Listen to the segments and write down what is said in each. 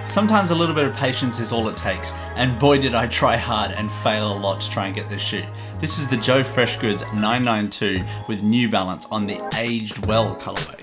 Sometimes a little bit of patience is all it takes, and boy did I try hard and fail a lot to try and get this shoe. This is the Joefreshgoods 992 with New Balance on the Aged Well colorway.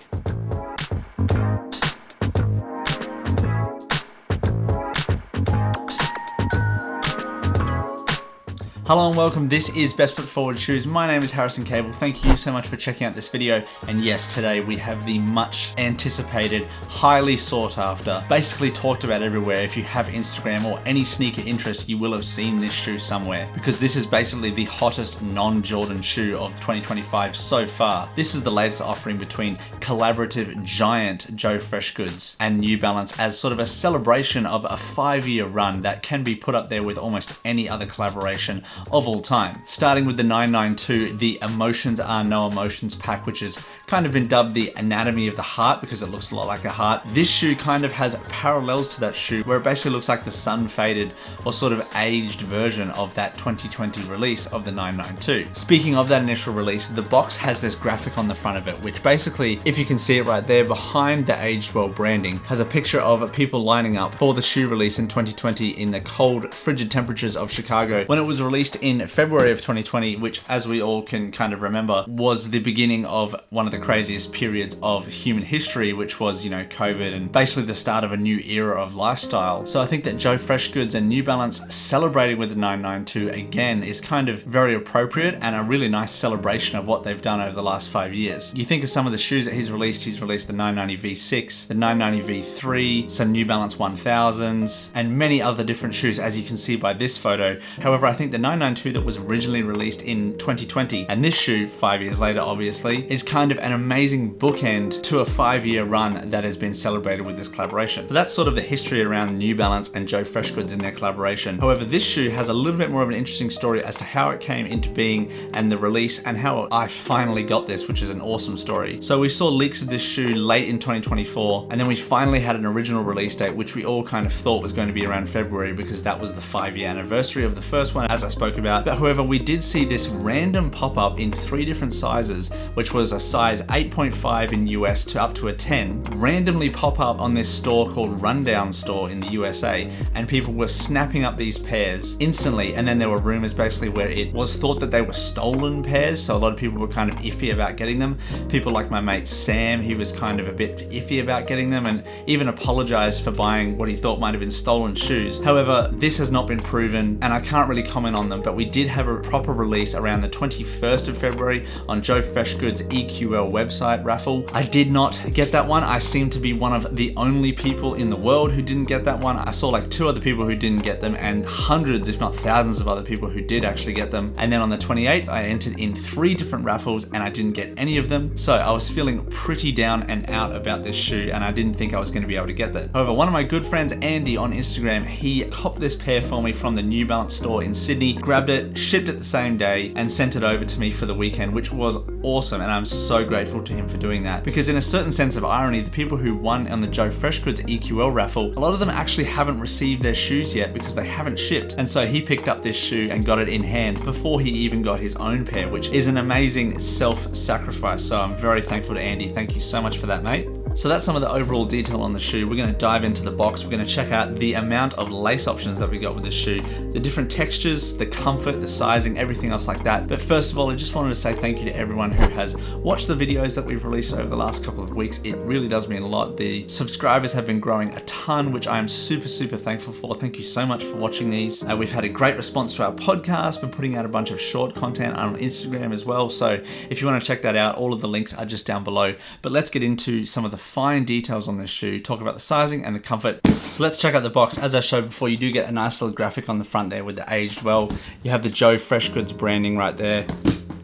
Hello and welcome, this is Best Foot Forward Shoes. My name is Harrison Cable. Thank you so much for checking out this video. And yes, today we have the much anticipated, highly sought after, basically talked about everywhere. If you have Instagram or any sneaker interest, you will have seen this shoe somewhere, because this is basically the hottest non-Jordan shoe of 2025 so far. This is the latest offering between collaborative giant Joefreshgoods and New Balance as sort of a celebration of a 5-year run that can be put up there with almost any other collaboration of all time. Starting with the 992, the Emotions Are No Emotions pack, which has kind of been dubbed the anatomy of the heart because it looks a lot like a heart. This shoe kind of has parallels to that shoe where it basically looks like the sun faded or sort of aged version of that 2020 release of the 992. Speaking of that initial release, the box has this graphic on the front of it, which basically, if you can see it right there behind the Aged Well branding, has a picture of people lining up for the shoe release in 2020 in the cold, frigid temperatures of Chicago when it was released in February of 2020, which, as we all can kind of remember, was the beginning of one of the craziest periods of human history, which was, COVID, and basically the start of a new era of lifestyle. So I think that Joefreshgoods and New Balance celebrating with the 992 again is kind of very appropriate and a really nice celebration of what they've done over the last 5 years. You think of some of the shoes that he's released the 990 V6, the 990 V3, some New Balance 1000s, and many other different shoes, as you can see by this photo. However, I think the 992 that was originally released in 2020 and this shoe 5 years later obviously is kind of an amazing bookend to a 5-year run that has been celebrated with this collaboration. So that's sort of the history around New Balance and Joefreshgoods in their collaboration. However, this shoe has a little bit more of an interesting story as to how it came into being and the release and how I finally got this, which is an awesome story. So we saw leaks of this shoe late in 2024, and then we finally had an original release date, which we all kind of thought was going to be around February because that was the 5-year anniversary of the first one, as I spoke about. But however, we did see this random pop-up in 3 different sizes, which was a size 8.5 in US to up to a 10, randomly pop up on this store called Rundown Store in the USA, and people were snapping up these pairs instantly. And then there were rumors basically where it was thought that they were stolen pairs, so a lot of people were kind of iffy about getting them. People like my mate Sam, he was kind of a bit iffy about getting them and even apologized for buying what he thought might have been stolen shoes. However, this has not been proven and I can't really comment on them, but we did have a proper release around the 21st of February on Joefreshgoods EQL website raffle. I did not get that one. I seem to be one of the only people in the world who didn't get that one. I saw like 2 other people who didn't get them and hundreds, if not thousands of other people who did actually get them. And then on the 28th, I entered in 3 different raffles and I didn't get any of them. So I was feeling pretty down and out about this shoe and I didn't think I was going to be able to get that. However, one of my good friends, Andy on Instagram, he copped this pair for me from the New Balance store in Sydney, grabbed it, shipped it the same day and sent it over to me for the weekend, which was awesome. And I'm so grateful to him for doing that, because in a certain sense of irony, the people who won on the Joefreshgoods EQL raffle, a lot of them actually haven't received their shoes yet because they haven't shipped. And so he picked up this shoe and got it in hand before he even got his own pair, which is an amazing self-sacrifice. So I'm very thankful to Andy. Thank you so much for that, mate. So that's some of the overall detail on the shoe. We're going to dive into the box. We're going to check out the amount of lace options that we got with this shoe, the different textures, the comfort, the sizing, everything else like that. But first of all, I just wanted to say thank you to everyone who has watched the videos that we've released over the last couple of weeks. It really does mean a lot. The subscribers have been growing a ton, which I am super, super thankful for. Thank you so much for watching these. We've had a great response to our podcast. We're putting out a bunch of short content on Instagram as well. So if you want to check that out, all of the links are just down below. But let's get into some of the fine details on this shoe, talk about the sizing and the comfort. So let's check out the box. As I showed before, you do get a nice little graphic on the front there with the Aged Well. You have the Joefreshgoods branding right there.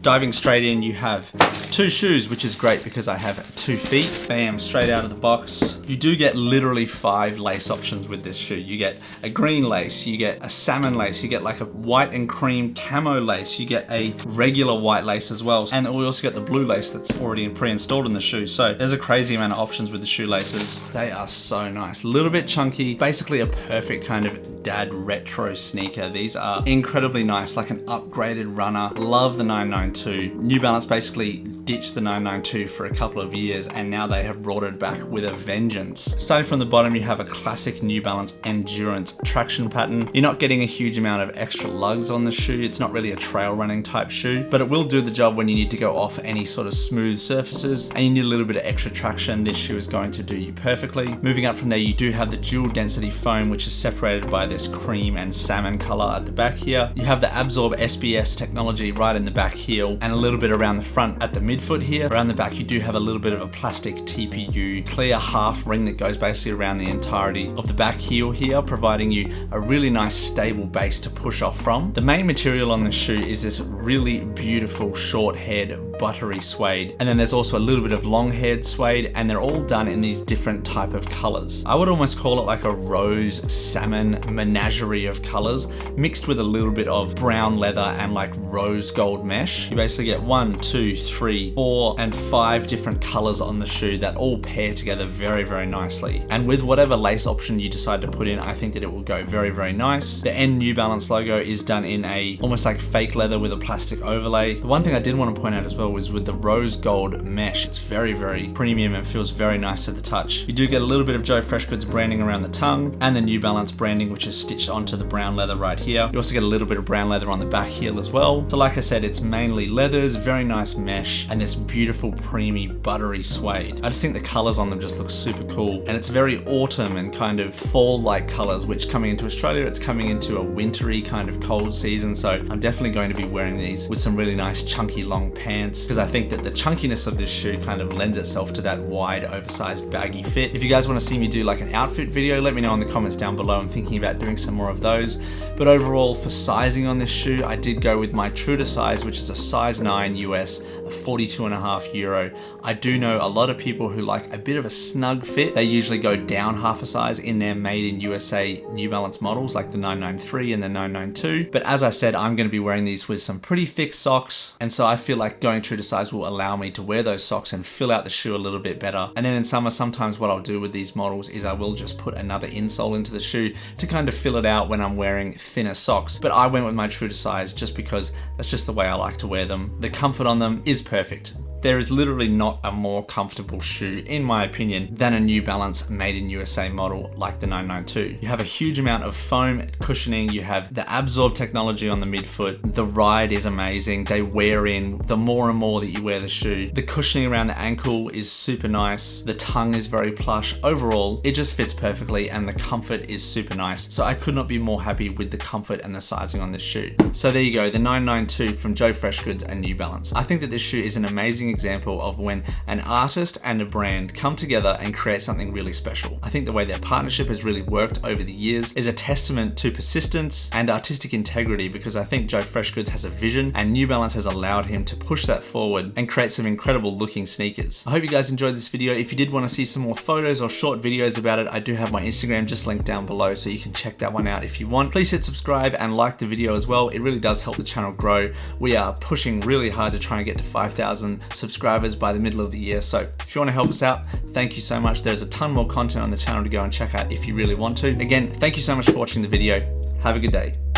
Diving straight in, you have 2 shoes, which is great because I have 2 feet. Bam, straight out of the box. You do get literally 5 lace options with this shoe. You get a green lace, you get a salmon lace, you get like a white and cream camo lace, you get a regular white lace as well. And we also get the blue lace that's already pre-installed in the shoe. So there's a crazy amount of options with the shoelaces. They are so nice. A little bit chunky, basically a perfect kind of dad retro sneaker. These are incredibly nice, like an upgraded runner. Love the 992. New Balance basically ditched the 992 for a couple of years, and now they have brought it back with a vengeance. Starting from the bottom, you have a classic New Balance Endurance traction pattern. You're not getting a huge amount of extra lugs on the shoe. It's not really a trail running type shoe, but it will do the job when you need to go off any sort of smooth surfaces and you need a little bit of extra traction. This shoe is going to do you perfectly. Moving up from there, you do have the dual density foam, which is separated by this cream and salmon color at the back here. You have the Absorb SBS technology right in the back heel and a little bit around the front at the midfoot here. Around the back, you do have a little bit of a plastic TPU clear half ring that goes basically around the entirety of the back heel here, providing you a really nice stable base to push off from. The main material on the shoe is this really beautiful short haired buttery suede, and then there's also a little bit of long haired suede, and they're all done in these different type of colors. I would almost call it like a rose salmon menagerie of colors mixed with a little bit of brown leather and like rose gold mesh. You basically get 1, 2, 3, 4 and 5 different colors on the shoe that all pair together very, very nicely. And with whatever lace option you decide to put in, I think that it will go very, very nice. The N New Balance logo is done in a almost like fake leather with a plastic overlay. The one thing I did want to point out as well was with the rose gold mesh. It's very, very premium and feels very nice to the touch. You do get a little bit of Joefreshgoods branding around the tongue and the New Balance branding, which is stitched onto the brown leather right here. You also get a little bit of brown leather on the back heel as well. So like I said, it's mainly leathers, very nice mesh, and this beautiful preamy buttery suede. I just think the colors on them just look super cool, and it's very autumn and kind of fall-like colors, which coming into Australia, it's coming into a wintry kind of cold season. So I'm definitely going to be wearing these with some really nice chunky long pants, because I think that the chunkiness of this shoe kind of lends itself to that wide oversized baggy fit. If you guys want to see me do like an outfit video, let me know in the comments down below. I'm thinking about doing some more of those. But overall, for sizing on this shoe, I did go with my true to size, which is a size 9 US, a 42.5 euro. I do know a lot of people who like a bit of a snug fit. They usually go down half a size in their made in USA New Balance models like the 993 and the 992. But as I said, I'm going to be wearing these with some pretty thick socks. And so I feel like going true to size will allow me to wear those socks and fill out the shoe a little bit better. And then in summer, sometimes what I'll do with these models is I will just put another insole into the shoe to kind of fill it out when I'm wearing thinner socks. But I went with my true to size just because that's just the way I like to wear them. The comfort on them is perfect. There is literally not a more comfortable shoe, in my opinion, than a New Balance made in USA model like the 992. You have a huge amount of foam cushioning, you have the Absorb technology on the midfoot, the ride is amazing, they wear in the more and more that you wear the shoe. The cushioning around the ankle is super nice, the tongue is very plush. Overall, it just fits perfectly and the comfort is super nice. So I could not be more happy with the comfort and the sizing on this shoe. So there you go, the 992 from Joefreshgoods and New Balance. I think that this shoe is an amazing example of when an artist and a brand come together and create something really special. I think the way their partnership has really worked over the years is a testament to persistence and artistic integrity, because I think Joefreshgoods has a vision and New Balance has allowed him to push that forward and create some incredible looking sneakers. I hope you guys enjoyed this video. If you did want to see some more photos or short videos about it, I do have my Instagram just linked down below, so you can check that one out if you want. Please hit subscribe and like the video as well. It really does help the channel grow. We are pushing really hard to try and get to 5,000 subscribers by the middle of the year. So if you want to help us out, thank you so much. There's a ton more content on the channel to go and check out if you really want to. Again, thank you so much for watching the video. Have a good day.